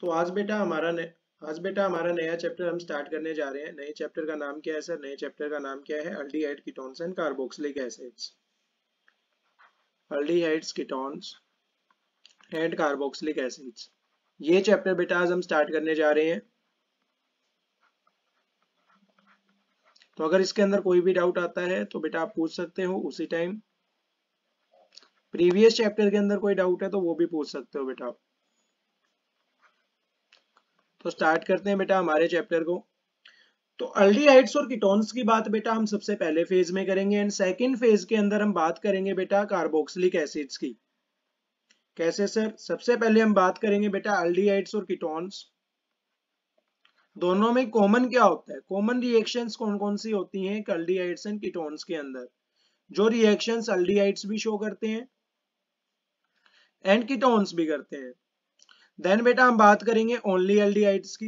तो आज बेटा हमारा नया चैप्टर हम स्टार्ट करने जा रहे हैं। नए चैप्टर का नाम क्या है सर? नए चैप्टर का नाम क्या है? Aldehyde ketones and carboxylic acids. Aldehydes, ketones and carboxylic acids, ये चैप्टर बेटा आज हम स्टार्ट करने जा रहे हैं। तो अगर इसके अंदर कोई भी डाउट आता है तो बेटा आप पूछ सकते हो उसी टाइम। प्रीवियस चैप्टर के अंदर कोई डाउट है तो वो भी पूछ सकते हो बेटा। तो स्टार्ट करते हैं बेटा हमारे चैप्टर को। तो अल्डिहाइड्स और कीटोन्स की बात बेटा हम सबसे पहले फेज में करेंगे एंड सेकंड फेज के अंदर हम बात करेंगे बेटा कार्बोक्सिलिक एसिड्स की। कैसे सर? सबसे पहले हम बात करेंगे बेटा अल्डिहाइड्स और कीटोन्स, दोनों में कॉमन क्या होता है, कॉमन रिएक्शंस कौन कौन सी होती हैं अल्डिहाइड्स एंड कीटोन्स के अंदर। जो रिएक्शंस अल्डिहाइड्स भी शो करते हैं एंड कीटोन्स भी करते हैं। देन बेटा हम बात करेंगे ओनली अल्डिहाइड्स की,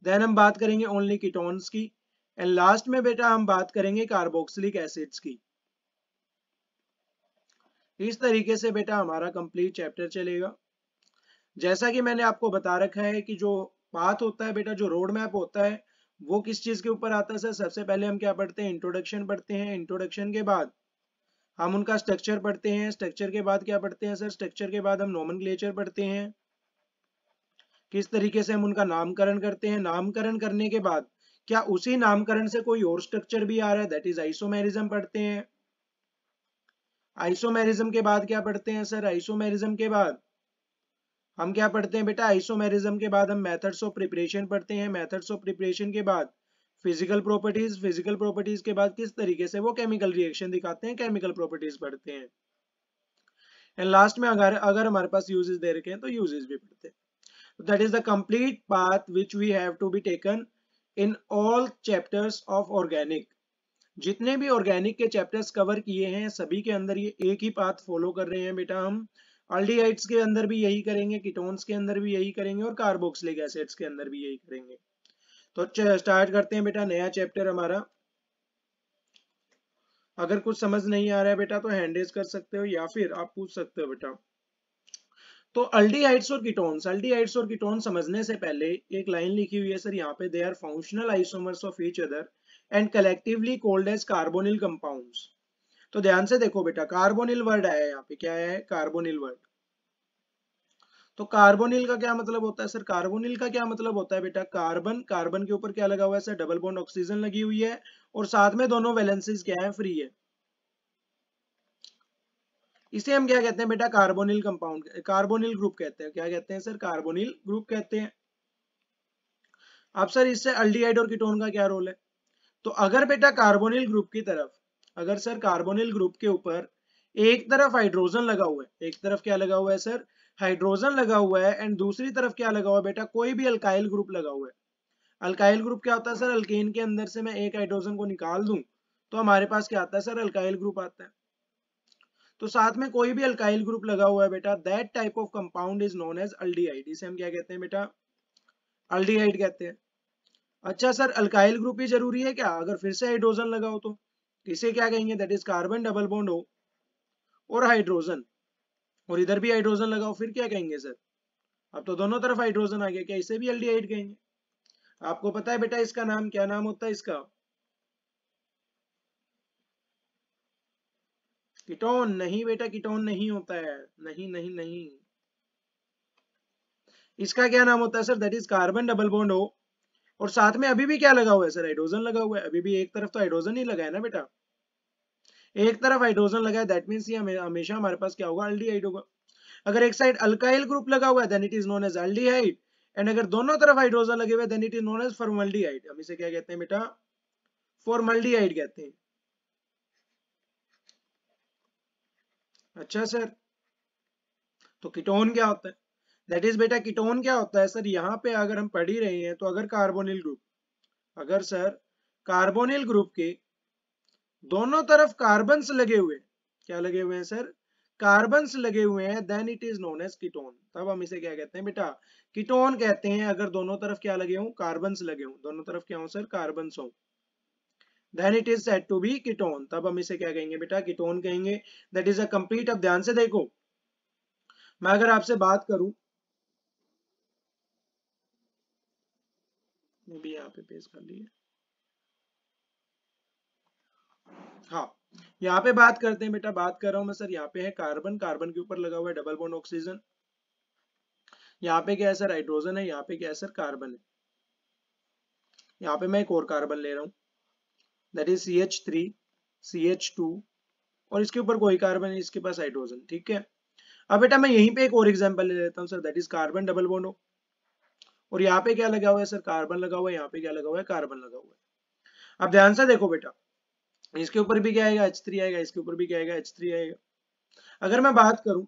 देन हम बात करेंगे ओनली कीटोन्स की, एंड लास्ट में बेटा हम बात करेंगे कार्बोक्सिलिक एसिड्स की। इस तरीके से बेटा हमारा कंप्लीट चैप्टर चलेगा। जैसा कि मैंने आपको बता रखा है कि जो पाथ होता है बेटा, जो रोड मैप होता है, वो किस चीज के ऊपर आता है सर? सबसे पहले हम क्या पढ़ते हैं? इंट्रोडक्शन पढ़ते हैं। इंट्रोडक्शन के बाद हम उनका स्ट्रक्चर पढ़ते हैं। स्ट्रक्चर के बाद क्या पढ़ते हैं सर? स्ट्रक्चर के बाद हम नोमेनक्लेचर पढ़ते हैं, किस तरीके से हम उनका नामकरण करते हैं। नामकरण करने के बाद क्या उसी नामकरण से कोई और स्ट्रक्चर भी आ रहा है, दैट इज आइसोमेरिज्म पढ़ते हैं। आइसोमेरिज्म के बाद क्या पढ़ते हैं सर? आइसोमेरिज्म के बाद हम क्या पढ़ते हैं बेटा? आइसोमेरिज्म के बाद हम मेथड्स ऑफ प्रिपरेशन पढ़ते हैं। मेथड्स ऑफ प्रिपरेशन के बाद फिजिकल प्रॉपर्टीज, फिजिकल प्रॉपर्टीज के बाद किस तरीके से वो केमिकल रिएक्शन दिखाते हैं, केमिकल प्रॉपर्टीज पढ़ते हैं। एंड लास्ट में अगर हमारे पास यूजेस दे रखे हैं तो यूजेस भी पढ़ते हैं। That is the complete path which we have to be taken in all chapters of organic. जितने भी ऑर्गेनिक के चैप्टर्स कवर किए हैं सभी के अंदर ये एक ही पाथ फॉलो कर रहे हैं बेटा। हम अल्डिहाइड्स के अंदर भी यही करेंगे, कीटोन्स के अंदर भी यही करेंगे और कार्बोक्सिलिक एसिड्स के अंदर भी यही करेंगे। तो स्टार्ट करते हैं बेटा नया चैप्टर हमारा। अगर कुछ समझ नहीं आ रहा है बेटा तो हैंड रेज कर सकते हो या फिर आप पूछ सकते हो बेटा। तो अल्डिहाइड्स और कीटोन्स, अल्डिहाइड्स और कीटोन्स समझने से पहले एक लाइन लिखी हुई है सर यहाँ पे, they are functional isomers of each other and collectively called as carbonyl compounds. तो ध्यान से देखो बेटा, कार्बोनिल वर्ड आया है यहाँ पे, क्या आया है? Carbonyl word. तो कार्बोनिल का क्या मतलब होता है सर? कार्बोनिल का क्या मतलब होता है बेटा? कार्बन, कार्बन के ऊपर क्या लगा हुआ है सर? डबल बॉन्ड ऑक्सीजन लगी हुई है और साथ में दोनों वैलेंसीज क्या है? फ्री है। इसे हम क्या कहते हैं बेटा? कार्बोनिल कंपाउंड, कार्बोनिल ग्रुप कहते हैं। क्या कहते हैं सर? कार्बोनिल ग्रुप कहते हैं। अब सर इससे अल्डिहाइड और कीटोन का क्या रोल है? तो अगर बेटा कार्बोनिल ग्रुप की तरफ, अगर सर कार्बोनिल ग्रुप के ऊपर एक तरफ हाइड्रोजन लगा हुआ है, एक तरफ क्या लगा हुआ है सर? हाइड्रोजन लगा हुआ है, एंड दूसरी तरफ क्या लगा हुआ है बेटा? कोई भी अल्काइल ग्रुप लगा हुआ है। अल्काइल ग्रुप क्या होता है सर? अल्केन के अंदर से मैं एक हाइड्रोजन को निकाल दूं तो हमारे पास क्या आता है सर? अल्काइल ग्रुप आता है। तो साथ में कोई भी अल्काइल ग्रुप लगा हुआ है बेटा, that type of compound is known as aldehyde. इसे हम क्या कहते हैं बेटा? अल्डिहाइड कहते हैं। अच्छा सर, अल्काइल ग्रुप ही जरूरी है क्या? अगर फिर से हाइड्रोजन लगाओ तो इसे क्या कहेंगे? That is carbon double bond हो और हाइड्रोजन, और इधर भी हाइड्रोजन लगाओ, फिर क्या कहेंगे सर? अब तो दोनों तरफ हाइड्रोजन आ गया, क्या इसे भी एल्डिहाइड कहेंगे? आपको पता है बेटा इसका नाम क्या नाम होता है इसका? कीटोन नहीं बेटा, कीटोन नहीं होता है, नहीं नहीं नहीं। इसका क्या नाम होता है sir? That is carbon double bond हो और साथ में अभी भी क्या लगा हुआ है सर? हाइड्रोजन लगा हुआ है। अभी भी एक तरफ तो हाइड्रोजन ही लगा है ना बेटा, एक तरफ हाइड्रोजन लगा है, दैट मींस ये हमेशा हमारे पास क्या होगा? अल्डिहाइड होगा। अगर एक साइड अल्काइल ग्रुप लगा हुआ है then it is known as aldehyde, and अगर दोनों तरफ हाइड्रोजन लगे हुए then it is known as formaldehyde. हम इसे क्या कहते हैं बेटा? फॉर्मल्डिहाइड कहते हैं। अच्छा सर, तो कीटोन क्या होता है? दैट इज बेटा, कीटोन क्या होता है सर? यहाँ पे अगर हम पढ़ ही रहे हैं तो अगर कार्बोनिल ग्रुप, अगर सर कार्बोनिल ग्रुप के दोनों तरफ कार्बन्स लगे हुए, क्या लगे हुए हैं सर? कार्बन्स लगे हुए हैं, then it is known as ketone. तब हम इसे क्या कहते हैं बेटा? कीटोन कहते हैं। अगर दोनों तरफ क्या लगे हों? कार्बन्स लगे हों, दोनों तरफ क्या हो सर? कार्बन्स हो, then it is said to be ketone. तब हम इसे क्या कहेंगे बेटा? कीटोन कहेंगे। That is a complete. अब ध्यान से देखो, मैं अगर आपसे बात करूं, ये भी यहाँ पे पेस्ट कर लिए। हाँ, यहाँ पे बात करते हैं बेटा, बात कर रहा हूँ मैं सर, यहाँ पे है कार्बन, कार्बन के ऊपर लगा हुआ है डबल बॉन्ड ऑक्सीजन। यहाँ पे क्या है सर, हाइड्रोजन है। यहाँ पे क्या है सर, कार्बन है। यहाँ पे मैं एक और कार्बन ले रहा हूँ, दैट इज CH3, CH2, और इसके ऊपर कोई कार्बन है, इसके पास हाइड्रोजन। ठीक है, अब बेटा मैं यहीं पे एक और एग्जांपल ले लेता हूँ sir, that is carbon double bond हो, और यहाँ पे क्या लगा हुआ है सर, कार्बन लगा हुआ है। यहाँ पे क्या लगा हुआ है, कार्बन लगा हुआ है। अब ध्यान से देखो बेटा, इसके ऊपर भी क्या आएगा, H3 आएगा, इसके ऊपर भी क्या आएगा, H3 आएगा। अगर मैं बात करूं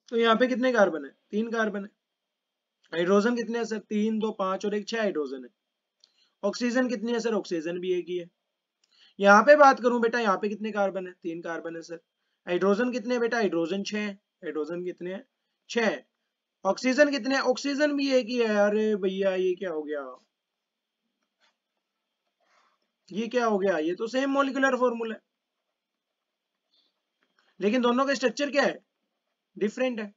तो यहाँ पे कितने कार्बन है, 3 कार्बन है। हाइड्रोजन कितने हैं सर, 3 2 5 और एक 6 हाइड्रोजन है। ऑक्सीजन कितनी है सर, ऑक्सीजन भी एक ही है। यहाँ पे बात करूं बेटा, यहाँ पे कितने कार्बन है, 3 कार्बन है सर। हाइड्रोजन कितने हैं बेटा, हाइड्रोजन 6 है। हाइड्रोजन कितने हैं, 6 है। ऑक्सीजन कितने हैं, ऑक्सीजन भी एक ही है। अरे भैया ये क्या हो गया, ये क्या हो गया, ये तो सेम मॉलिक्यूलर फॉर्मूला है, लेकिन दोनों का स्ट्रक्चर क्या है, डिफरेंट है।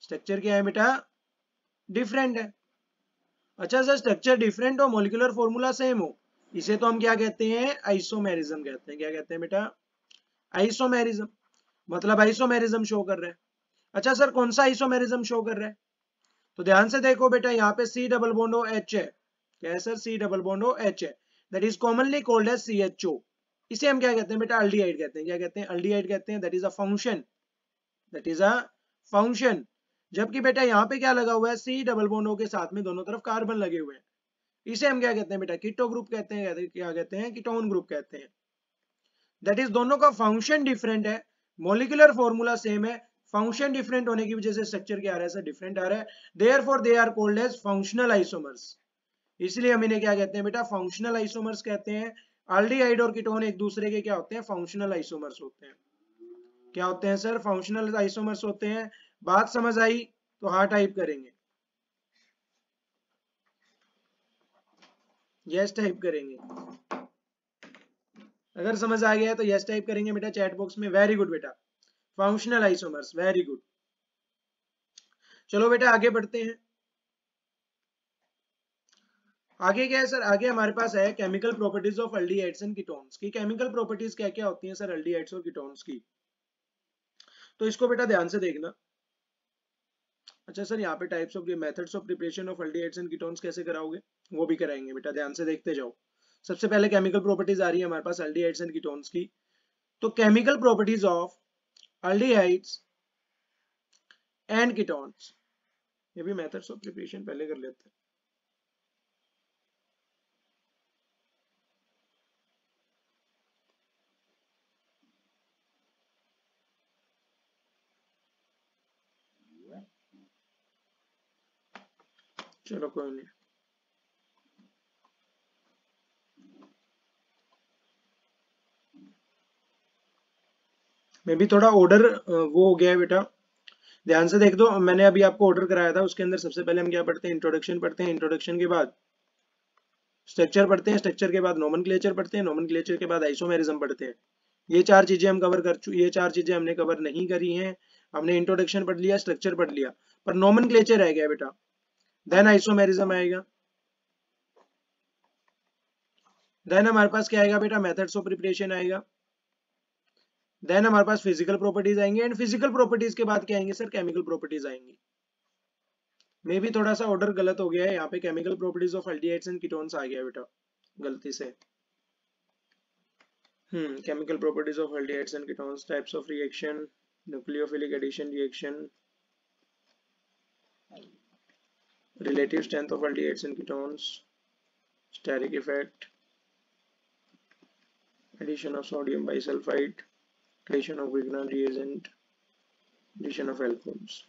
स्ट्रक्चर क्या है बेटा, डिफरेंट है। अच्छा सर, स्ट्रक्चर डिफरेंट हो, मॉलिक्यूलर फॉर्मूला सेम हो, इसे तो हम क्या कहते हैं, आइसोमेरिज्म कहते हैं। क्या कहते हैं बेटा, आइसोमेरिज्म। मतलब आइसोमेरिज्म शो कर रहा है। अच्छा सर, कौन सा आइसोमेरिज्म शो कर रहा है, तो ध्यान से देखो बेटा, यहाँ पे C double bond O H है। क्या है sir, C double bond O H है, that is commonly called as CHO। इसे हम क्या कहते हैं बेटा, अल्डिहाइड कहते हैं। क्या कहते हैं, अल्डिहाइड कहते हैं। That is a function, that is a function. जबकि बेटा यहाँ पे क्या लगा हुआ है, C डबल बॉन्ड O के साथ में दोनों तरफ कार्बन लगे हुए हैं, इसे हम क्या कहते हैं बेटा, कीटो ग्रुप कहते हैं। क्या कहते हैं, कीटोन ग्रुप कहते हैं। दैट इज दोनों का फंक्शन डिफरेंट है, मॉलिक्यूलर फॉर्मूला सेम है, फंक्शन डिफरेंट होने की वजह से स्ट्रक्चर क्या आ रहा है सर, डिफरेंट आ रहा है। Therefore they are called as functional isomers. इसलिए हम इन्हें क्या कहते हैं बेटा, फंक्शनल आइसोमर्स कहते हैं। एल्डिहाइड और कीटोन एक दूसरे के क्या होते हैं, फंक्शनल आइसोमर्स होते हैं। क्या होते हैं सर, फंक्शनल आइसोमर्स होते हैं। बात समझ आई तो हाँ टाइप करेंगे, यस टाइप करेंगे। अगर समझ आ गया है तो यस टाइप करेंगे बेटा चैट बॉक्स में। वेरी गुड बेटा, फंक्शनल आइसोमर्स, वेरी गुड। चलो बेटा आगे बढ़ते हैं। आगे क्या है सर, आगे हमारे पास है chemical properties of aldehydes and ketones की। केमिकल प्रॉपर्टीज क्या क्या होती हैं सर, एल्डिहाइड्स और कीटोन्स की, तो इसको बेटा ध्यान से देखना। अच्छा सर, यहाँ पे types of methods of preparation of aldehydes and ketones कैसे कराओगे, वो भी कराएंगे बेटा, ध्यान से देखते जाओ। सबसे पहले केमिकल प्रॉपर्टीज आ रही है हमारे पास एल्डिहाइड्स एंड कीटोन्स की। तो chemical properties of aldehydes and ketones, ये भी मेथड्स ऑफ प्रिपरेशन पहले कर लेते हैं। चलो कोई नहीं, मैं भी थोड़ा ऑर्डर वो हो गया है बेटा, ध्यान से देख दो। मैंने अभी आपको ऑर्डर कराया था, उसके अंदर सबसे पहले हम क्या पढ़ते हैं, इंट्रोडक्शन पढ़ते हैं। इंट्रोडक्शन के बाद स्ट्रक्चर पढ़ते हैं, स्ट्रक्चर के बाद नोमेनक्लेचर पढ़ते हैं, नोमेनक्लेचर के बाद आइसोमेरिज्म पढ़ते हैं। ये चार चीजें हम कवर कर चुके, ये चार चीजें हमने कवर नहीं करी हैं। हमने इंट्रोडक्शन पढ़ लिया, स्ट्रक्चर पढ़ लिया, पर नोमेनक्लेचर रह गया बेटा। देन आइसोमेरिज्म आएगा, देन हमारे पास क्या आएगा बेटा, मेथड्स ऑफ प्रिपरेशन आएगा, देन हमारे पास फिजिकल प्रॉपर्टीज आएंगे, एंड फिजिकल प्रॉपर्टीज के बाद क्या आएंगे सर, केमिकल प्रॉपर्टीज आएंगी। मे भी थोड़ा सा ऑर्डर गलत हो गया है, यहाँ पे chemical properties of aldehydes and ketones आ गया बेटा गलती से। chemical properties of aldehydes and ketones, types of reaction, nucleophilic addition reaction, relative strength of aldehydes and ketones, steric effect, addition of sodium bisulfite, addition of Grignard reagent, addition of alcohols.